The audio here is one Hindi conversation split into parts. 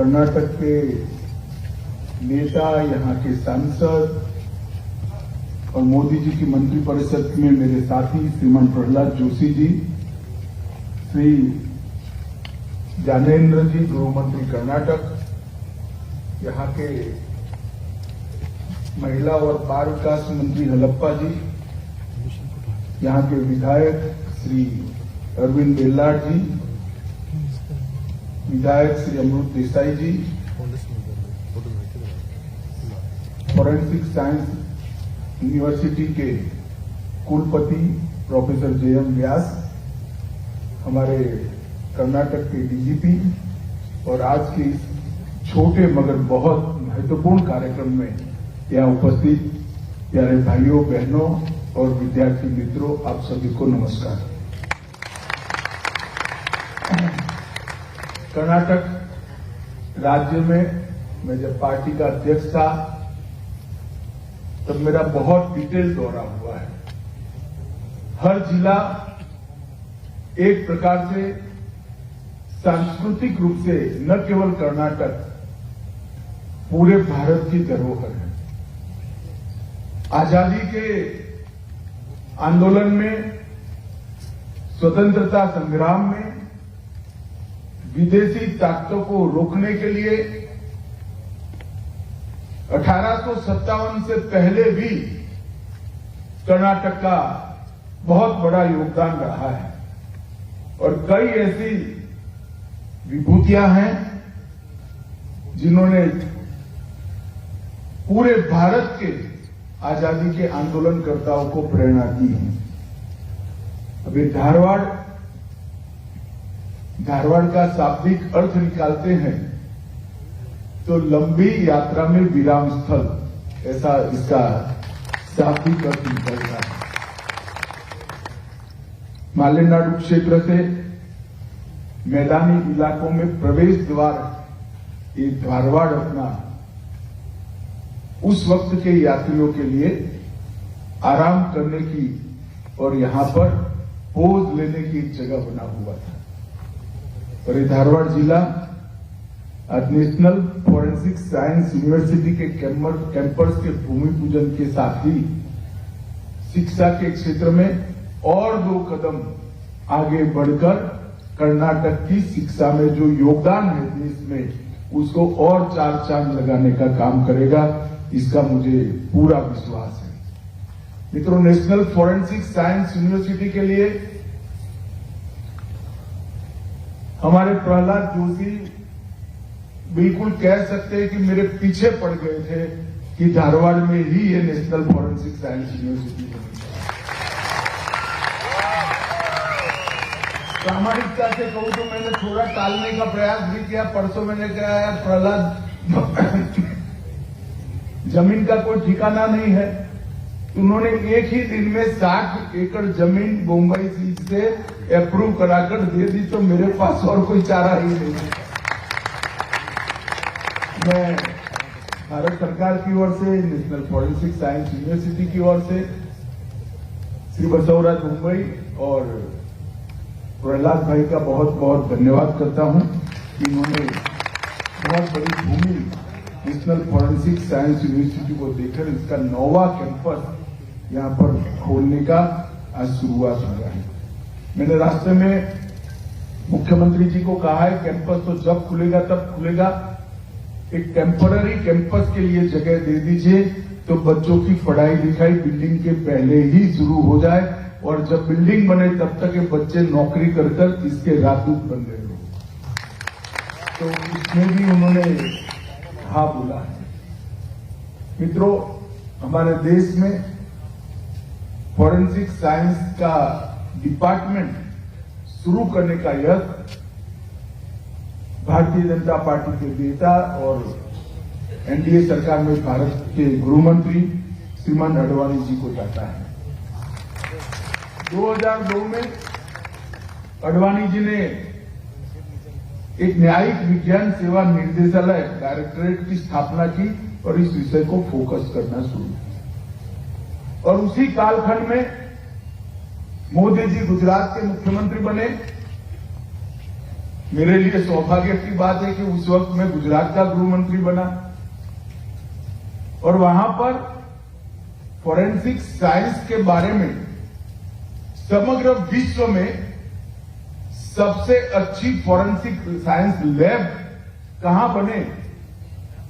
कर्नाटक के नेता, यहाँ के सांसद और मोदी जी की मंत्रिपरिषद में मेरे साथी श्रीमान प्रहलाद जोशी जी, श्री ज्ञानेन्द्र जी, गृह मंत्री कर्नाटक, यहाँ के महिला और बाल विकास मंत्री हलप्पा जी, यहाँ के विधायक श्री अरविंद बेल्लाड जी, विधायक श्री अमृत देसाई जी, फॉरेंसिक साइंस यूनिवर्सिटी के कुलपति प्रोफेसर जे.एम. व्यास, हमारे कर्नाटक के डीजीपी और आज के इस छोटे मगर बहुत महत्वपूर्ण कार्यक्रम में यहाँ उपस्थित प्यारे भाइयों, बहनों और विद्यार्थी मित्रों, आप सभी को नमस्कार। कर्नाटक राज्य में मैं जब पार्टी का अध्यक्ष था तब मेरा बहुत डिटेल दौरा हुआ है। हर जिला एक प्रकार से सांस्कृतिक रूप से न केवल कर्नाटक, पूरे भारत की धरोहर है। आजादी के आंदोलन में, स्वतंत्रता संग्राम में विदेशी ताकतों को रोकने के लिए 1857 से पहले भी कर्नाटक का बहुत बड़ा योगदान रहा है और कई ऐसी विभूतियां हैं जिन्होंने पूरे भारत के आजादी के आंदोलनकर्ताओं को प्रेरणा दी है। अभी धारवाड़ का शाब्दिक अर्थ निकालते हैं तो लंबी यात्रा में विराम स्थल, ऐसा इसका शाब्दिक अर्थ निकलता है। मालेनाडु क्षेत्र से मैदानी इलाकों में प्रवेश द्वार ये धारवाड़ अपना उस वक्त के यात्रियों के लिए आराम करने की और यहां पर पोज लेने की एक जगह बना हुआ था। और ये धारवाड़ जिला नेशनल फॉरेंसिक साइंस यूनिवर्सिटी के कैंपस के भूमि पूजन के साथ ही शिक्षा के क्षेत्र में और 2 कदम आगे बढ़कर कर्नाटक की शिक्षा में जो योगदान है देश में, उसको और 4 चांद लगाने का काम करेगा, इसका मुझे पूरा विश्वास है। मित्रों, नेशनल फॉरेंसिक साइंस यूनिवर्सिटी के लिए हमारे प्रहलाद जोशी बिल्कुल कह सकते हैं कि मेरे पीछे पड़ गए थे कि धारवाड़ में ही ये नेशनल फॉरेंसिक साइंस यूनिवर्सिटी बनी। प्रामाणिकता से कहूं तो मैंने थोड़ा टालने का प्रयास भी किया। परसों मैंने कहा प्रहलाद, जमीन का कोई ठिकाना नहीं है। उन्होंने एक ही दिन में 60 एकड़ जमीन मुंबई सीट से अप्रूव कराकर दे दी, तो मेरे पास और कोई चारा ही नहीं है। मैं भारत सरकार की ओर से, नेशनल फॉरेंसिक साइंस यूनिवर्सिटी की ओर से श्री बसवराज मुंबई और प्रहलाद भाई का बहुत बहुत धन्यवाद करता हूं कि इन्होंने बहुत बड़ी भूमि नेशनल फॉरेंसिक साइंस यूनिवर्सिटी को देकर इसका 9वां कैंपस यहां पर खोलने का आज शुरुआत हुआ है। मैंने रास्ते में मुख्यमंत्री जी को कहा है कैंपस तो जब खुलेगा तब खुलेगा, एक टेम्पररी कैंपस के लिए जगह दे दीजिए तो बच्चों की पढ़ाई लिखाई बिल्डिंग के पहले ही शुरू हो जाए और जब बिल्डिंग बने तब तक ये बच्चे नौकरी कर इसके राजदूत बन रहे हो। तो इसमें भी उन्होंने हाँ बोला है। मित्रों, हमारे देश में फॉरेंसिक साइंस का डिपार्टमेंट शुरू करने का यश भारतीय जनता पार्टी के नेता और एनडीए सरकार में भारत के गृह मंत्री श्रीमान अडवाणी जी को जाता है। 2002 में अडवाणी जी ने एक न्यायिक विज्ञान सेवा निर्देशालय डायरेक्टरेट की स्थापना की और इस विषय को फोकस करना शुरू किया। और उसी कालखंड में मोदी जी गुजरात के मुख्यमंत्री बने। मेरे लिए सौभाग्य की बात है कि उस वक्त मैं गुजरात का गृह मंत्री बना और वहां पर फॉरेंसिक साइंस के बारे में समग्र विश्व में सबसे अच्छी फॉरेंसिक साइंस लैब कहां बने,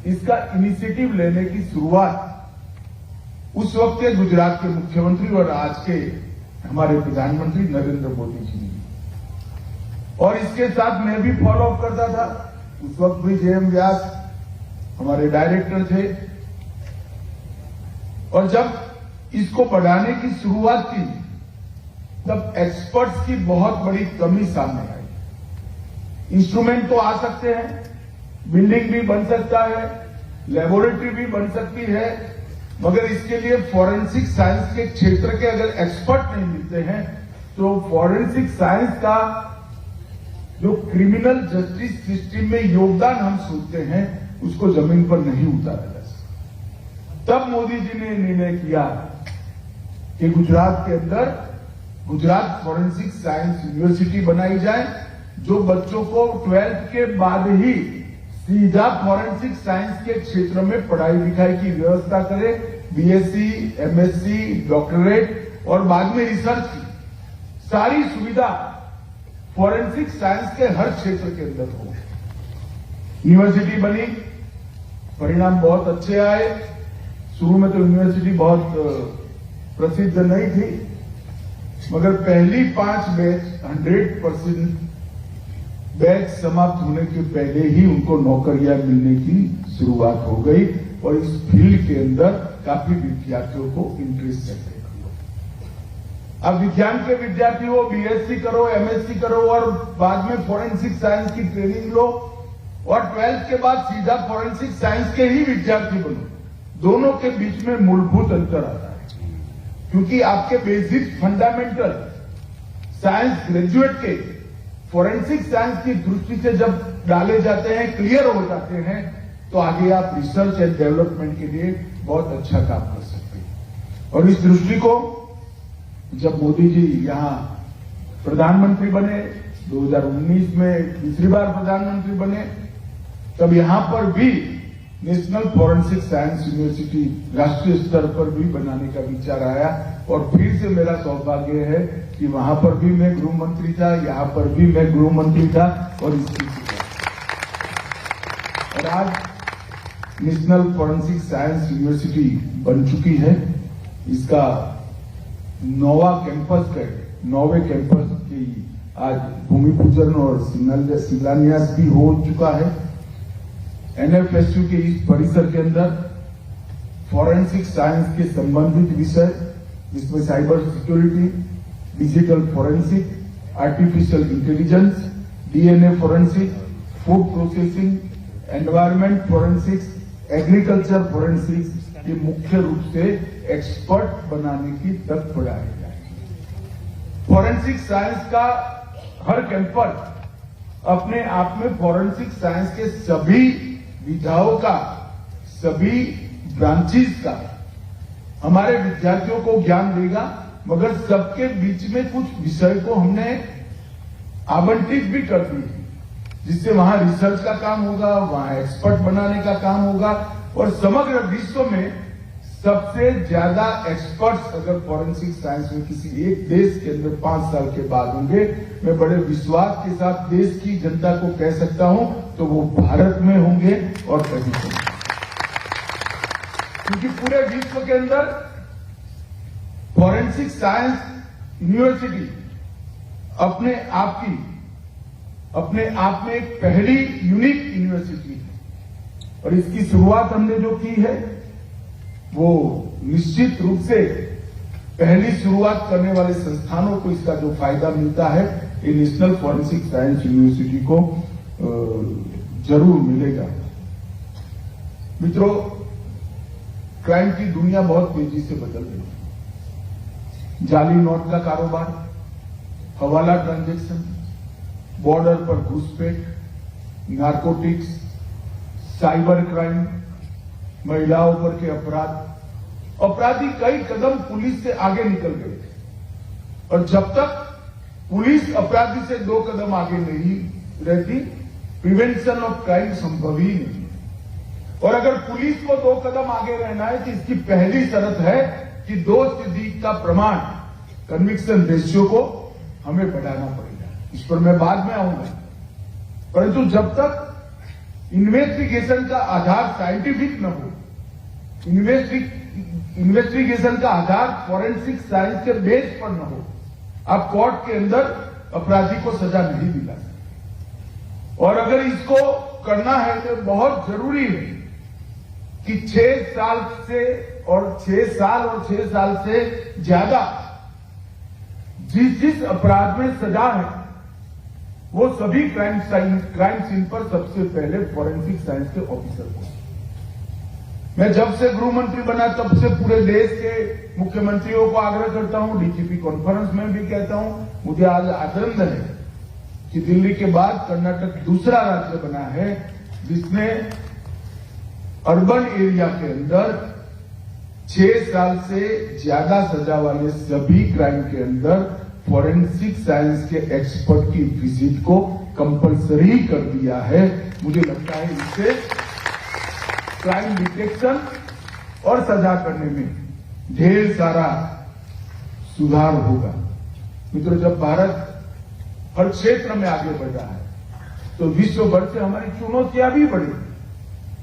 इसका इनिशिएटिव लेने की शुरुआत उस वक्त के गुजरात के मुख्यमंत्री और आज के हमारे प्रधानमंत्री नरेंद्र मोदी जी ने, और इसके साथ मैं भी फॉलो अप करता था। उस वक्त भी जेएम व्यास हमारे डायरेक्टर थे और जब इसको बढ़ाने की शुरुआत की तब एक्सपर्ट्स की बहुत बड़ी कमी सामने आई। इंस्ट्रूमेंट तो आ सकते हैं, बिल्डिंग भी बन सकता है, लेबोरेटरी भी बन सकती है, मगर इसके लिए फॉरेंसिक साइंस के क्षेत्र के अगर एक्सपर्ट नहीं मिलते हैं तो फॉरेंसिक साइंस का जो क्रिमिनल जस्टिस सिस्टम में योगदान हम सोचते हैं उसको जमीन पर नहीं उतारा जा सकता। तब मोदी जी ने निर्णय किया कि गुजरात के अंदर गुजरात फॉरेंसिक साइंस यूनिवर्सिटी बनाई जाए, जो बच्चों को 12th के बाद ही सीधा फॉरेंसिक साइंस के क्षेत्र में पढ़ाई लिखाई की व्यवस्था करे, बीएससी, एमएससी, डॉक्टरेट और बाद में रिसर्च की सारी सुविधा फॉरेंसिक साइंस के हर क्षेत्र के अंदर हो। यूनिवर्सिटी बनी, परिणाम बहुत अच्छे आए। शुरू में तो यूनिवर्सिटी बहुत प्रसिद्ध नहीं थी, मगर पहली 5 बैच 100% बैच समाप्त होने के पहले ही उनको नौकरियां मिलने की शुरुआत हो गई और इस फील्ड के अंदर काफी विद्यार्थियों को इंटरेस्ट है। अब विज्ञान के विद्यार्थी हो, बीएससी करो, एमएससी करो और बाद में फॉरेंसिक साइंस की ट्रेनिंग लो और 12th के बाद सीधा फॉरेंसिक साइंस के ही विद्यार्थी बनो। दोनों के बीच में मूलभूत अंतर आता है, क्योंकि आपके बेसिक फंडामेंटल साइंस ग्रेजुएट के फॉरेंसिक साइंस की दृष्टि से जब डाले जाते हैं, क्लियर हो जाते हैं, तो आगे आप रिसर्च एंड डेवलपमेंट के लिए बहुत अच्छा काम कर सकते हैं। और इस दृष्टि को जब मोदी जी यहां प्रधानमंत्री बने, 2019 में तीसरी बार प्रधानमंत्री बने, तब यहां पर भी नेशनल फॉरेंसिक साइंस यूनिवर्सिटी राष्ट्रीय स्तर पर भी बनाने का विचार आया और फिर से मेरा सौभाग्य है कि वहां पर भी मैं गृह मंत्री था, यहां पर भी मैं गृह मंत्री था और और आज नेशनल फॉरेंसिक साइंस यूनिवर्सिटी बन चुकी है। इसका 9वें कैंपस की आज भूमि पूजन और शिलान्यास भी हो चुका है। एनएफएसयू के इस परिसर के अंदर फॉरेंसिक साइंस के संबंधित विषय, जिसमें cyber security, digital forensic, artificial intelligence, DNA forensic, food processing, environment forensics, agriculture forensics, ये मुख्य रूप से एक्सपर्ट बनाने की तक बढ़ाई जाएगी। फॉरेंसिक साइंस का हर कैंपस अपने आप में फॉरेंसिक साइंस के सभी विधाओं का, सभी ब्रांचेस का हमारे विद्यार्थियों को ज्ञान देगा, मगर सबके बीच में कुछ विषय को हमने आवंटित भी कर दी, जिससे वहां रिसर्च का काम होगा, वहां एक्सपर्ट बनाने का काम होगा और समग्र विश्व में सबसे ज्यादा एक्सपर्ट्स अगर फॉरेंसिक साइंस में किसी एक देश के अंदर 5 साल के बाद होंगे, मैं बड़े विश्वास के साथ देश की जनता को कह सकता हूं, तो वो भारत में होंगे और कहीं नहीं, क्योंकि पूरे विश्व के अंदर फॉरेंसिक साइंस यूनिवर्सिटी अपने आप में एक पहली यूनिक यूनिवर्सिटी है और इसकी शुरुआत हमने जो की है वो निश्चित रूप से पहली शुरुआत करने वाले संस्थानों को इसका जो फायदा मिलता है, ये नेशनल फॉरेंसिक साइंस यूनिवर्सिटी को जरूर मिलेगा। मित्रों, क्राइम की दुनिया बहुत तेजी से बदल रही है। जाली नोट का कारोबार, हवाला ट्रांजैक्शन, बॉर्डर पर घुसपैठ, नारकोटिक्स, साइबर क्राइम, महिलाओं पर के अपराधी कई कदम पुलिस से आगे निकल गए थे और जब तक पुलिस अपराधी से 2 कदम आगे नहीं रहती, प्रिवेंशन ऑफ क्राइम संभव ही नहीं। और अगर पुलिस को 2 कदम आगे रहना है तो इसकी पहली शर्त है कि दोषसिद्धि का प्रमाण, कन्विक्शन रेशियो को हमें बढ़ाना पड़ेगा। इस पर मैं बाद में आऊंगा, परंतु जब तक इन्वेस्टिगेशन का आधार साइंटिफिक न हो, इन्वेस्टिगेशन का आधार फॉरेंसिक साइंस के बेस पर न हो, आप कोर्ट के अंदर अपराधी को सजा नहीं दिला सकते। और अगर इसको करना है तो बहुत जरूरी है कि 6 साल और 6 साल से ज्यादा जिस अपराध में सजा है वो सभी क्राइम सीन पर सबसे पहले फॉरेंसिक साइंस के ऑफिसर को। मैं जब से गृह मंत्री बना तब से पूरे देश के मुख्यमंत्रियों को आग्रह करता हूं, डीजीपी कॉन्फ्रेंस में भी कहता हूं, मुझे आज आनंद है कि दिल्ली के बाद कर्नाटक दूसरा राज्य बना है जिसने अर्बन एरिया के अंदर 6 साल से ज्यादा सजा वाले सभी क्राइम के अंदर फॉरेंसिक साइंस के एक्सपर्ट की विजिट को कंपलसरी कर दिया है। मुझे लगता है इससे क्राइम डिटेक्शन और सजा करने में ढेर सारा सुधार होगा। मित्रों, जब भारत हर क्षेत्र में आगे बढ़ रहा है तो विश्व भर से हमारी चुनौतियां भी बढ़ी,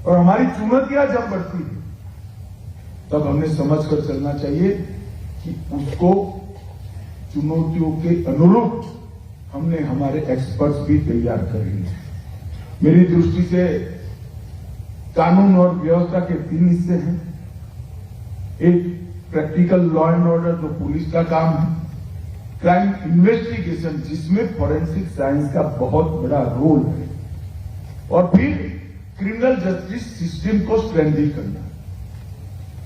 और हमारी चुनौतियां जब बढ़ती है तब हमें समझकर चलना चाहिए कि उसको चुनौतियों के अनुरूप हमने हमारे एक्सपर्ट्स भी तैयार कर लिए। मेरी दृष्टि से कानून और व्यवस्था के 3 हिस्से हैं। एक प्रैक्टिकल लॉ एंड ऑर्डर जो पुलिस का काम है, क्राइम इन्वेस्टिगेशन जिसमें फॉरेंसिक साइंस का बहुत बड़ा रोल है, और फिर क्रिमिनल जस्टिस सिस्टम को स्ट्रेंथन करना।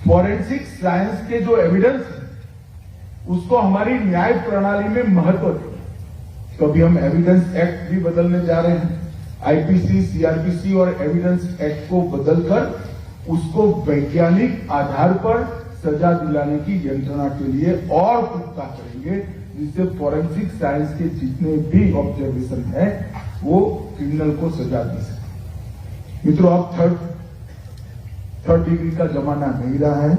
फॉरेंसिक साइंस के जो एविडेंस है उसको हमारी न्याय प्रणाली में महत्व दें। तो अभी हम एविडेंस एक्ट भी बदलने जा रहे हैं, आईपीसी, सीआरपीसी और एविडेंस एक्ट को बदलकर उसको वैज्ञानिक आधार पर सजा दिलाने की यंत्रणा के लिए और पुख्ता करेंगे, जिससे फॉरेंसिक साइंस के जितने भी ऑब्जर्वेशन है वो क्रिमिनल को सजा दी सके। मित्रों, अब थर्ड डिग्री का जमाना नहीं रहा है।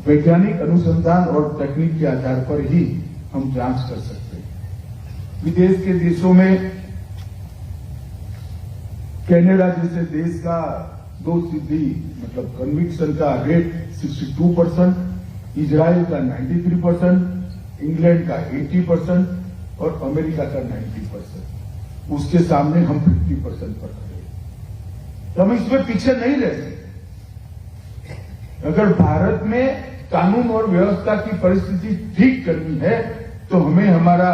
वैज्ञानिक अनुसंधान और तकनीक के आधार पर ही हम जांच कर सकते हैं। विदेश के देशों में कनाडा जैसे देश का दोषसिद्धि मतलब कन्विक्शन का रेट 62%, इजराइल का 93%, इंग्लैंड का 80% और अमेरिका का 90%। उसके सामने हम 50% पर खड़े हैं। तो हम इसमें पीछे नहीं रह सकते। अगर भारत में कानून और व्यवस्था की परिस्थिति ठीक करनी है तो हमें हमारा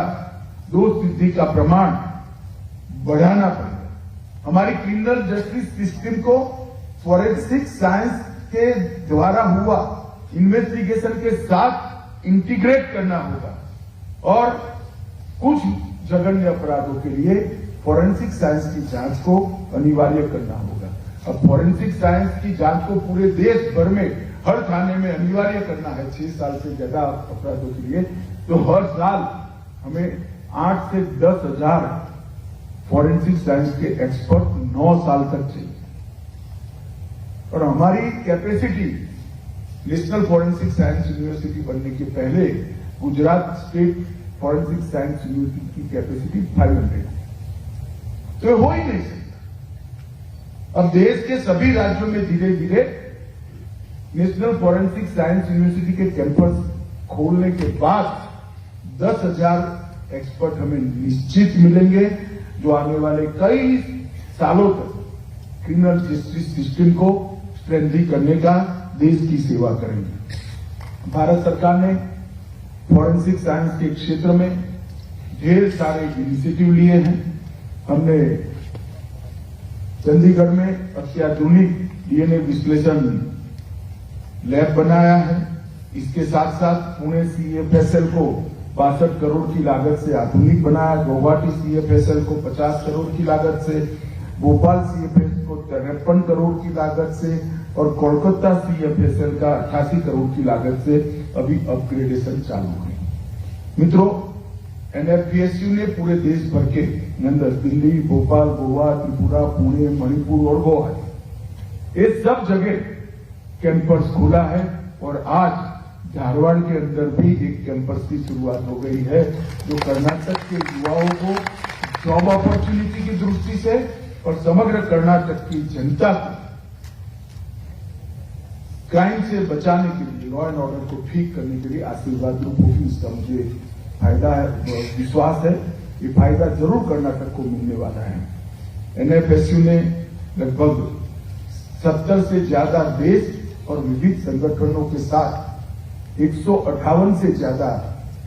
दोषसिद्धि का प्रमाण बढ़ाना पड़ेगा। हमारी क्रिमिनल जस्टिस सिस्टम को फॉरेंसिक साइंस के द्वारा हुआ इन्वेस्टिगेशन के साथ इंटीग्रेट करना होगा, और कुछ जघन्य अपराधों के लिए फॉरेंसिक साइंस की जांच को अनिवार्य करना होगा। अब फॉरेंसिक साइंस की जांच को पूरे देश भर में हर थाने में अनिवार्य करना है 6 साल से ज्यादा अपराधों के लिए, तो हर साल हमें 8 से 10 हजार फॉरेंसिक साइंस के एक्सपर्ट 9 साल तक चाहिए। और हमारी capacity national forensic science university बनने के पहले Gujarat state forensic science university की कैपेसिटी 500 है, तो ये हो ही नहीं सकता। अब देश के सभी राज्यों में धीरे धीरे नेशनल फॉरेंसिक साइंस यूनिवर्सिटी के कैंपस खोलने के बाद 10,000 एक्सपर्ट हमें निश्चित मिलेंगे, जो आने वाले कई सालों तक क्रिमिनल जस्टिस सिस्टम को स्ट्रेंथन करने का देश की सेवा करेंगे। भारत सरकार ने फॉरेंसिक साइंस के क्षेत्र में ढेर सारे इनिशिएटिव लिए हैं। हमने चंडीगढ़ में अत्याधुनिक डीएनए विश्लेषण लैब बनाया है। इसके साथ साथ पुणे सीएफएसएल को 62 करोड़ की लागत से आधुनिक बनाया, गुवाहाटी सीएफएसएल को 50 करोड़ की लागत से, भोपाल सीएफएसएल को 53 करोड़ की लागत से और कोलकाता सीएफएसएल का 88 करोड़ की लागत से अभी अपग्रेडेशन चालू है। मित्रों, एनएफपीएसयू ने पूरे देश भर के अंदर दिल्ली, भोपाल, गोवा, त्रिपुरा, पुणे, मणिपुर और गोवा ये सब जगह कैंपस खुला है और आज धारवाड़ के अंदर भी एक कैंपस की शुरुआत हो गई है जो कर्नाटक के युवाओं को जॉब अपॉर्चुनिटी की दृष्टि से और समग्र कर्नाटक की जनता को क्राइम से बचाने के लिए, लॉ एंड ऑर्डर को ठीक करने के लिए आशीर्वाद रूप होगी। इसका मुझे फायदा है, विश्वास है कि फायदा जरूर कर्नाटक को मिलने वाला है। एनएफएसयू ने लगभग 70 से ज्यादा देश और विविध संगठनों के साथ 158 से ज्यादा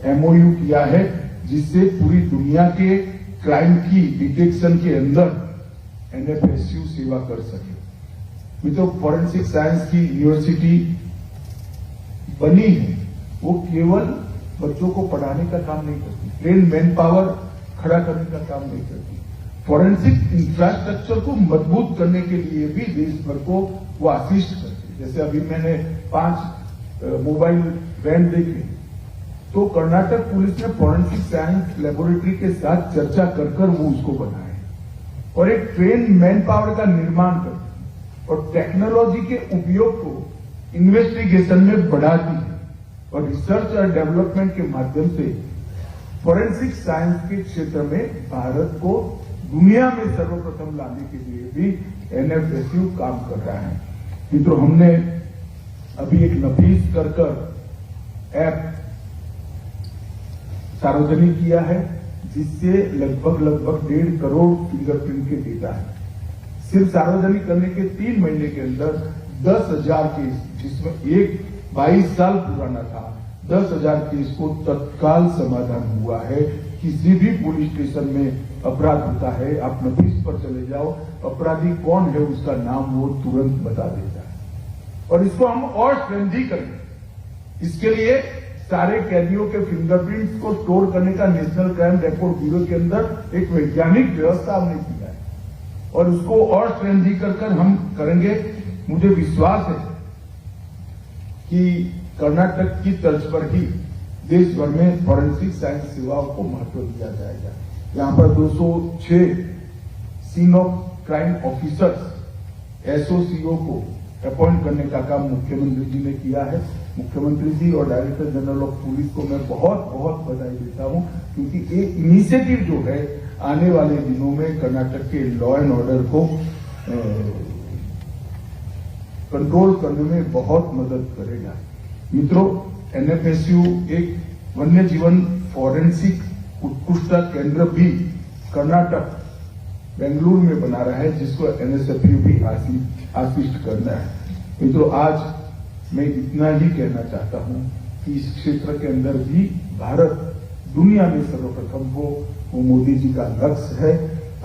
एमओयू किया है जिससे पूरी दुनिया के क्राइम की डिटेक्शन के अंदर एनएफएसयू सेवा कर सके। तो फॉरेंसिक साइंस की यूनिवर्सिटी बनी है, वो केवल बच्चों को पढ़ाने का काम नहीं करती, ट्रेन मैन पावर खड़ा करने का काम नहीं करती, फॉरेंसिक इंफ्रास्ट्रक्चर को मजबूत करने के लिए भी देश भर को वो असिस्ट करती है। जैसे अभी मैंने 5 मोबाइल वैन देखे तो कर्नाटक पुलिस ने फॉरेंसिक साइंस लेबोरेटरी के साथ चर्चा कर वो उसको बनाए और एक ट्रेन मैन पावर का निर्माण करती और टेक्नोलॉजी के उपयोग को इन्वेस्टिगेशन में बढ़ाती है और रिसर्च और डेवलपमेंट के माध्यम से फॉरेंसिक साइंस के क्षेत्र में भारत को दुनिया में सर्वप्रथम लाने के लिए भी एनएफएसयू काम कर रहा है। मित्रों, हमने अभी एक नफीस कर ऐप सार्वजनिक किया है जिससे लगभग 1.5 करोड़ फिंगरप्रिंट के डेटा है। सिर्फ सार्वजनिक करने के 3 महीने के अंदर 10,000 केस, जिसमें एक 22 साल पुराना था, 10,000 केस को तत्काल समाधान हुआ है। किसी भी पुलिस स्टेशन में अपराध होता है, आप नफीस पर चले जाओ, अपराधी कौन है उसका नाम वो तुरंत बता देता है और इसको हम और स्ट्रेंथी करेंगे। इसके लिए सारे कैदियों के फिंगरप्रिंट्स को स्टोर करने का नेशनल क्राइम रिकॉर्ड ब्यूरो के अंदर एक वैज्ञानिक व्यवस्था हमने किया है और उसको और स्ट्रेंथी कर हम करेंगे। मुझे विश्वास है कि कर्नाटक की तर्ज पर ही देश भर में फॉरेंसिक साइंस सेवाओं को महत्व दिया जाएगा। यहां पर 206 सीन ऑफ क्राइम ऑफिसर्स एसओसीओ को अपॉइंट करने का काम मुख्यमंत्री जी ने किया है। मुख्यमंत्री जी और डायरेक्टर जनरल ऑफ पुलिस को मैं बहुत बहुत बधाई देता हूं क्योंकि ये इनिशिएटिव जो है आने वाले दिनों में कर्नाटक के लॉ एंड ऑर्डर को कंट्रोल करने में बहुत मदद करेगा। मित्रों, एनएफएसयू एक वन्य जीवन फॉरेंसिक उत्कृष्टता केंद्र भी कर्नाटक बेंगलुरु में बना रहा है जिसको एनएसएफयू भी आसिस्ट करना है। मित्रों, आज मैं इतना ही कहना चाहता हूं कि इस क्षेत्र के अंदर भी भारत दुनिया में सर्वप्रथम हो, वो मोदी जी का लक्ष्य है।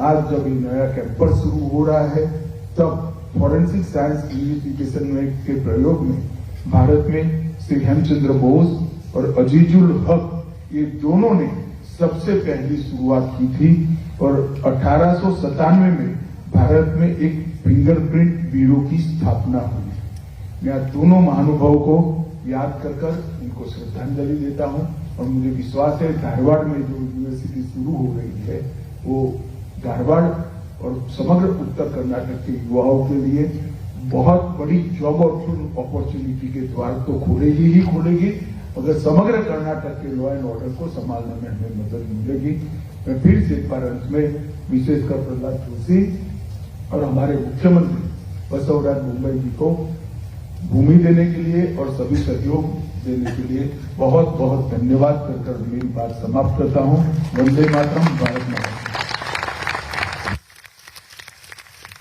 आज जब ये नया कैंपस शुरू हो रहा है तब फॉरेंसिक साइंस इन्वेस्टिगेशन में के प्रयोग में भारत में श्री हेमचंद्र बोस और अजीजुल हक ये दोनों ने सबसे पहली शुरुआत की थी और 1897 में भारत में एक फिंगरप्रिंट ब्यूरो की स्थापना हुई। मैं दोनों महानुभावों को याद कर उनको श्रद्धांजलि देता हूं और मुझे विश्वास है धारवाड़ में जो यूनिवर्सिटी शुरू हो रही है वो धारवाड़ और समग्र उत्तर कर्नाटक के युवाओं के लिए बहुत बड़ी जॉब अपॉर्चुनिटी के द्वार तो खोलेगी ही खोलेगी, मगर समग्र कर्नाटक के लॉ एंड ऑर्डर को संभालने में हमें मदद मिलेगी। मैं फिर से एक बार अंत में विशेषकर प्रहलाद जोशी और हमारे मुख्यमंत्री बसवराज बोम्मई जी को भूमि देने के लिए और सभी सहयोग देने के लिए बहुत बहुत धन्यवाद कर मेरी बात समाप्त करता हूं। वंदे मातरम, भारत माता।